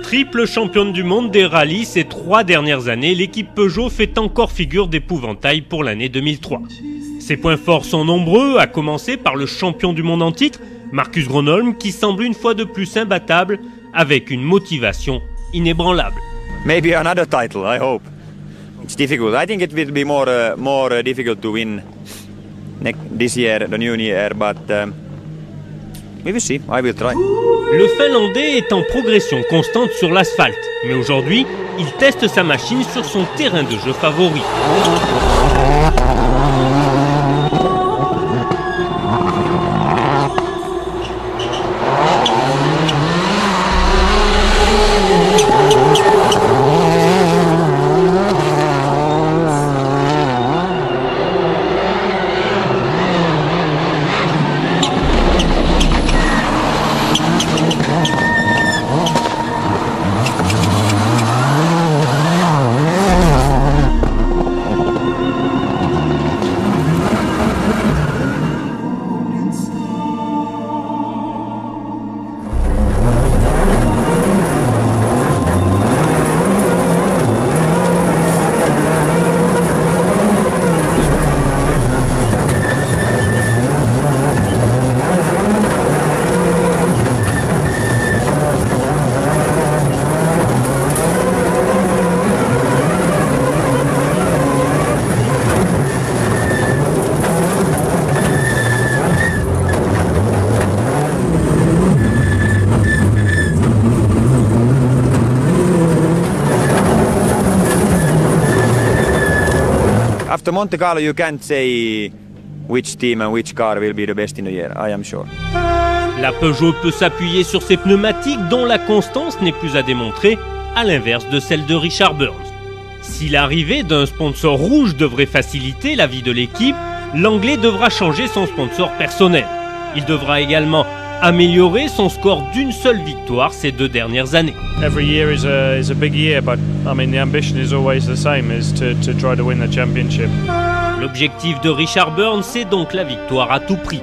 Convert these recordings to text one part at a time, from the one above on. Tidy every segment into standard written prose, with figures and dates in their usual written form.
Triple championne du monde des rallyes ces 3 dernières années, l'équipe Peugeot fait encore figure d'épouvantail pour l'année 2003. Ses points forts sont nombreux, à commencer par le champion du monde en titre, Marcus Gronholm, qui semble une fois de plus imbattable, avec une motivation inébranlable. Maybe another title, I hope. It's difficult. I think it will be more difficult to win this year, the new year, but we will see. I will try. Le Finlandais est en progression constante sur l'asphalte, mais aujourd'hui, il teste sa machine sur son terrain de jeu favori. After Monte Carlo, you can't say which team and which car will be the best in the year, I am sure. La Peugeot peut s'appuyer sur ses pneumatiques dont la constance n'est plus à démontrer, à l'inverse de celle de Richard Burns. Si l'arrivée d'un sponsor rouge devrait faciliter la vie de l'équipe, l'Anglais devra changer son sponsor personnel. Il devra également améliorer son score d'une seule victoire ces 2 dernières années. Every year is a big year, but I mean the ambition is always the same, is to try to win the championship. L'objectif de Richard Burns, c'est donc la victoire à tout prix.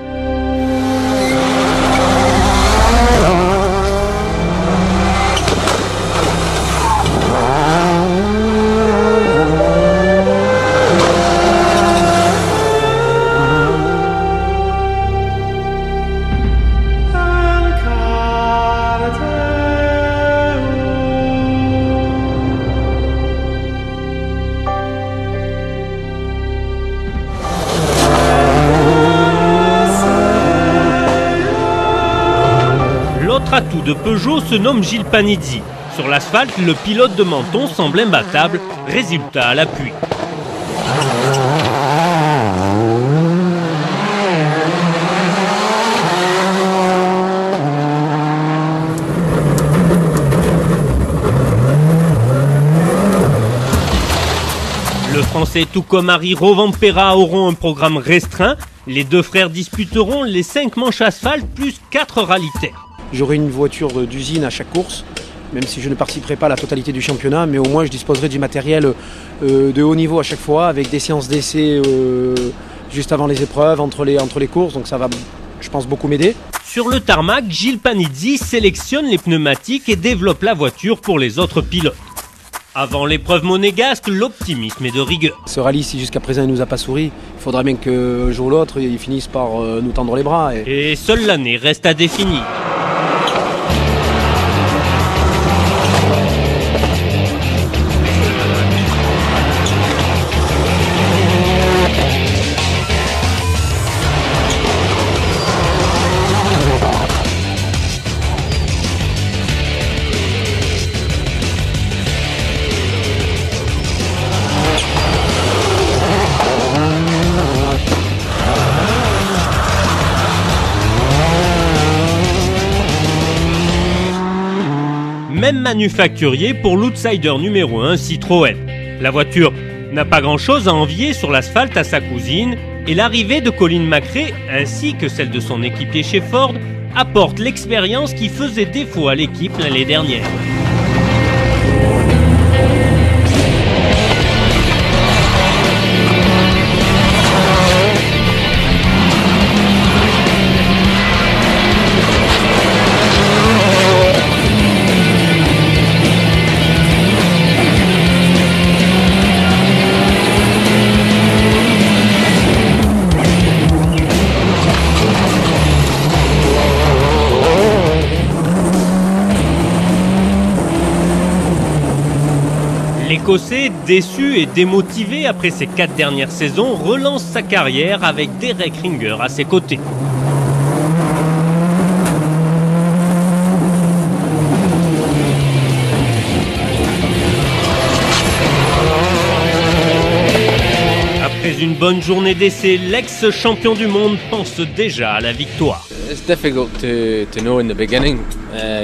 L'autre atout de Peugeot se nomme Gilles Panizzi. Sur l'asphalte, le pilote de Menton semble imbattable, résultat à l'appui. Le Français, tout comme Harry Rovanperä, auront un programme restreint. Les 2 frères disputeront les 5 manches asphalte plus 4 rallyes-terre. J'aurai une voiture d'usine à chaque course, même si je ne participerai pas à la totalité du championnat, mais au moins je disposerai du matériel de haut niveau à chaque fois, avec des séances d'essai juste avant les épreuves, entre les courses, donc ça va, je pense, beaucoup m'aider. Sur le tarmac, Gilles Panizzi sélectionne les pneumatiques et développe la voiture pour les autres pilotes. Avant l'épreuve monégasque, l'optimisme est de rigueur. Ce rallye, si jusqu'à présent il ne nous a pas souri, il faudra bien qu'un jour ou l'autre, ils finissent par nous tendre les bras. Et seule l'année reste à définir. même manufacturier pour l'outsider numéro 1 Citroën. La voiture n'a pas grand-chose à envier sur l'asphalte à sa cousine et l'arrivée de Colin McRae ainsi que celle de son équipier chez Ford apporte l'expérience qui faisait défaut à l'équipe l'année dernière. L'Écossais, déçu et démotivé après ses 4 dernières saisons, relance sa carrière avec Derek Ringer à ses côtés. Après une bonne journée d'essai, l'ex-champion du monde pense déjà à la victoire. It's difficult to know in the beginning.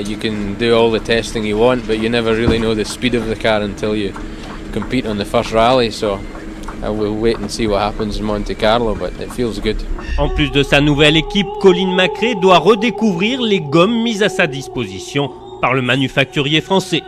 You can do all the testing you want, but you never really know the speed of the car until you compete on the first rally. So I will wait and see what happens in Monte Carlo, but it feels good. En plus de sa nouvelle équipe, Colin McRae doit redécouvrir les gommes mises à sa disposition par le manufacturier français.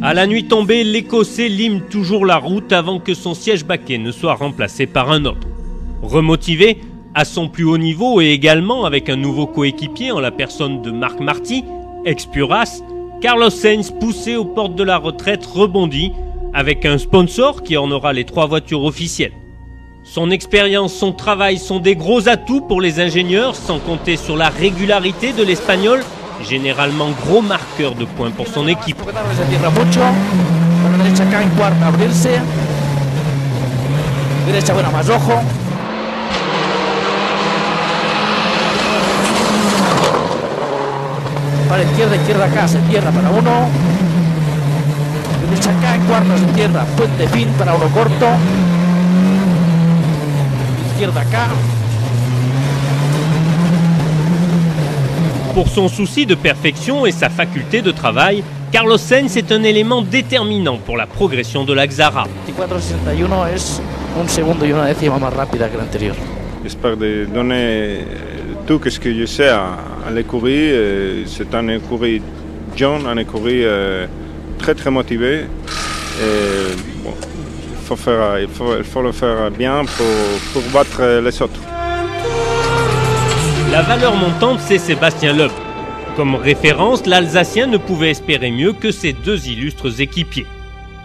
À la nuit tombée, l'Écossais lime toujours la route avant que son siège baquet ne soit remplacé par un autre. Remotivé, à son plus haut niveau et également avec un nouveau coéquipier en la personne de Marc Marty, ex-Puras, Carlos Sainz, poussé aux portes de la retraite, rebondit avec un sponsor qui ornera les 3 voitures officielles. Son expérience, son travail sont des gros atouts pour les ingénieurs, sans compter sur la régularité de l'Espagnol, généralement gros marqueur de points pour son équipe. Para izquierda acá, se cierra para uno. Derecha acá, en cuarta se cierra, puente fin para uno corto. Izquierda acá. Pour son souci de perfection et sa faculté de travail, Carlos Sainz est un élément déterminant pour la progression de la Xara. 24.61 es un segundo y una décima más rápida que la anterior. J'espère de donner tout ce que je sais à l'écurie. C'est un écurie jeune, un écurie très très motivé. Et, bon, il faut le faire bien pour battre les autres. La valeur montante, c'est Sébastien Loeb. Comme référence, l'Alsacien ne pouvait espérer mieux que ses 2 illustres équipiers.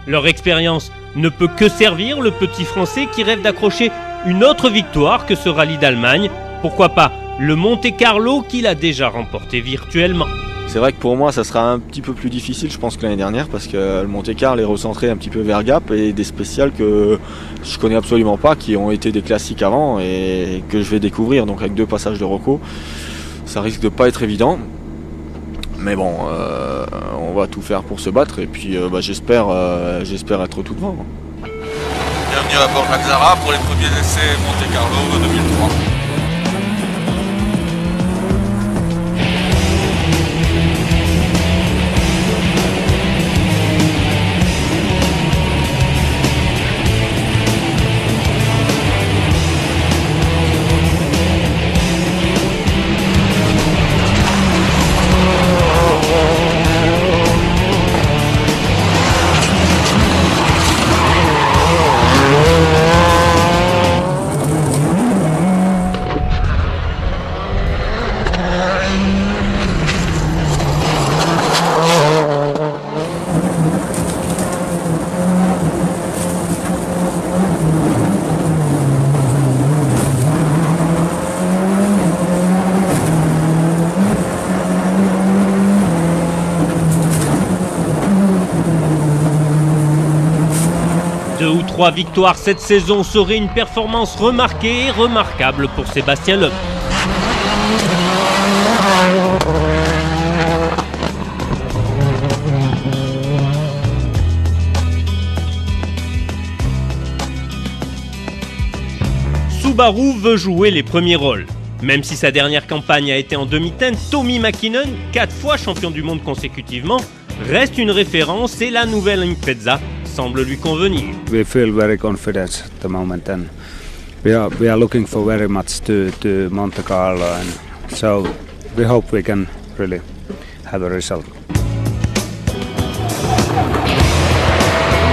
Leur expérience ne peut que servir le petit Français qui rêve d'accrocher une autre victoire que ce rallye d'Allemagne. Pourquoi pas le Monte Carlo qu'il a déjà remporté virtuellement. C'est vrai que pour moi ça sera un petit peu plus difficile je pense que l'année dernière parce que le Monte Carlo est recentré un petit peu vers Gap et des spéciales que je connais absolument pas qui ont été des classiques avant et que je vais découvrir donc avec 2 passages de Rocco ça risque de pas être évident mais bon on va tout faire pour se battre et puis j'espère être tout devant. Bienvenue à bord de la Xara pour les premiers essais Monte Carlo 2003. 2 ou 3 victoires cette saison serait une performance remarquée et remarquable pour Sébastien Loeb. Subaru veut jouer les premiers rôles. Même si sa dernière campagne a été en demi-teinte, Tommi Mäkinen, 4 fois champion du monde consécutivement, reste une référence et la nouvelle Impreza semble lui convenir. We feel very confident at the moment and we are looking for very much to Monte Carlo and so we hope we can really have a result.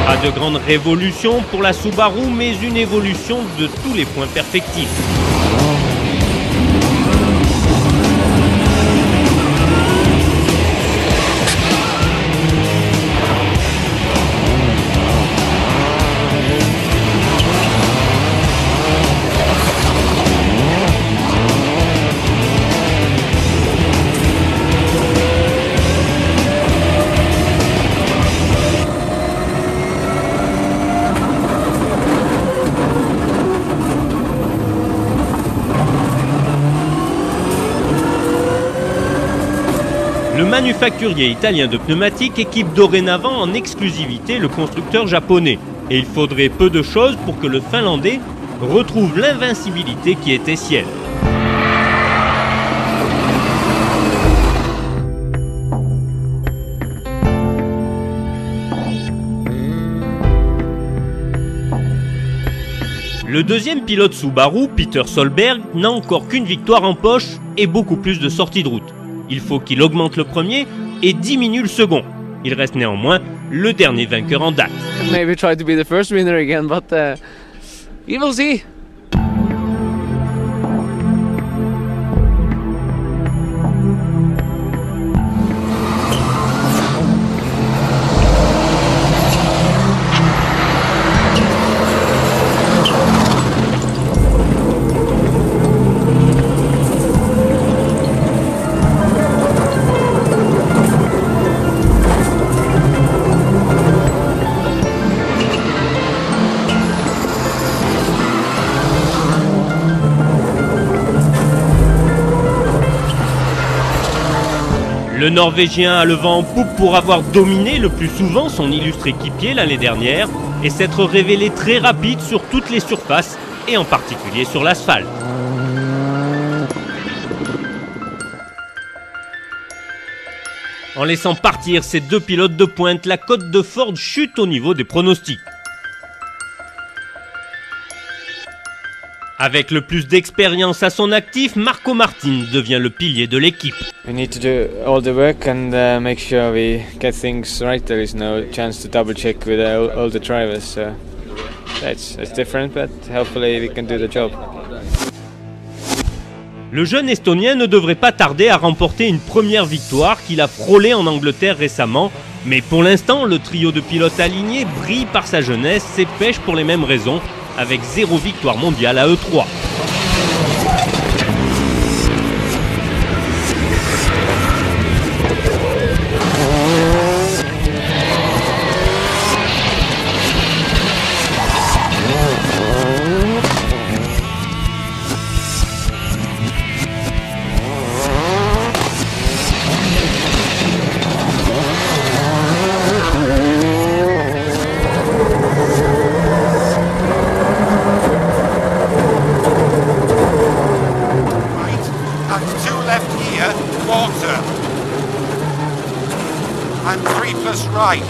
Pas de grande révolution pour la Subaru, mais une évolution de tous les points perfectifs. Le manufacturier italien de pneumatiques équipe dorénavant en exclusivité le constructeur japonais. Et il faudrait peu de choses pour que le Finlandais retrouve l'invincibilité qui était sienne. Le deuxième pilote Subaru, Peter Solberg, n'a encore qu'une victoire en poche et beaucoup plus de sorties de route. Il faut qu'il augmente le premier et diminue le second. Il reste néanmoins le dernier vainqueur en date. Maybe try to be the first winner again, but we will see. Le Norvégien a le vent en poupe pour avoir dominé le plus souvent son illustre équipier l'année dernière et s'être révélé très rapide sur toutes les surfaces et en particulier sur l'asphalte. En laissant partir ces deux pilotes de pointe, la cote de Ford chute au niveau des pronostics. Avec le plus d'expérience à son actif, Marco Martin devient le pilier de l'équipe. We need to do all the work and make sure we get things right. There is no chance to double check with all the drivers. So it's different, but hopefully we can do the job. Le jeune Estonien ne devrait pas tarder à remporter une première victoire qu'il a frôlée en Angleterre récemment. Mais pour l'instant, le trio de pilotes alignés brille par sa jeunesse et pêche pour les mêmes raisons, avec 0 victoire mondiale à E3. And 3 plus right,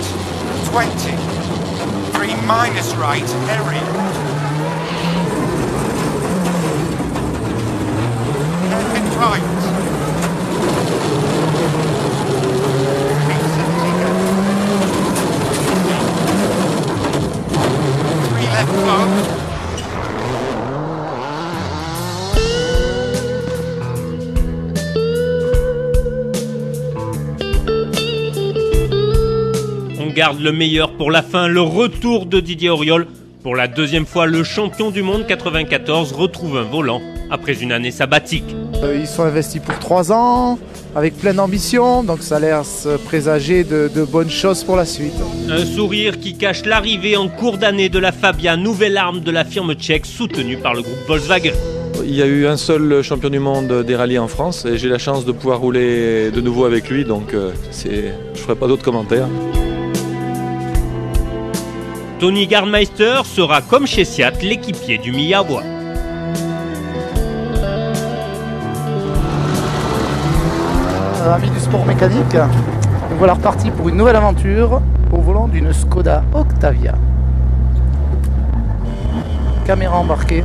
20. 3 minus right, Harry. Hairpin right. 3 left both. Garde le meilleur pour la fin, le retour de Didier Auriol. Pour la deuxième fois, le champion du monde 94 retrouve un volant après une année sabbatique. Ils sont investis pour 3 ans, avec plein d'ambition, donc ça laisse présager de bonnes choses pour la suite. Un sourire qui cache l'arrivée en cours d'année de la Fabia, nouvelle arme de la firme tchèque soutenue par le groupe Volkswagen. Il y a eu un seul champion du monde des rallyes en France et j'ai la chance de pouvoir rouler de nouveau avec lui, donc je ne ferai pas d'autres commentaires. Tony Gardmeister sera comme chez Seat l'équipier du Miyawa. Amis du sport mécanique, nous voilà repartis pour une nouvelle aventure au volant d'une Skoda Octavia. Caméra embarquée.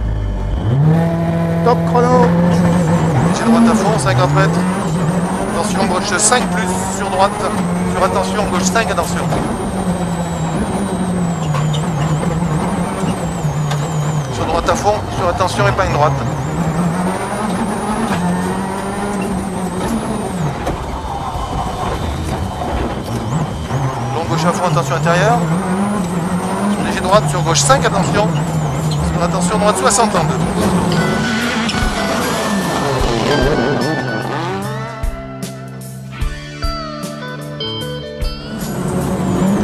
Top chrono. J'ai droite à fond, 50 mètres. Attention, gauche 5 plus sur droite. Sur attention, gauche 5, attention. Sur droite à fond, sur attention, épingle droite. Gauche à fond, attention intérieure. Sur léger droite, sur gauche 5, attention. Sur attention droite 60 en 2.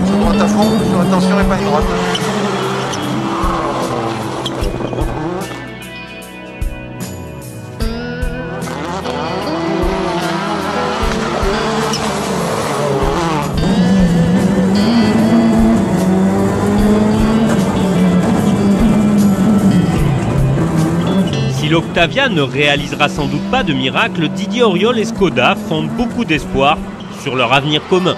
Sur droite à fond, sur attention épingle droite. Si l'Octavia ne réalisera sans doute pas de miracle, Didier Auriol et Skoda fondent beaucoup d'espoir sur leur avenir commun.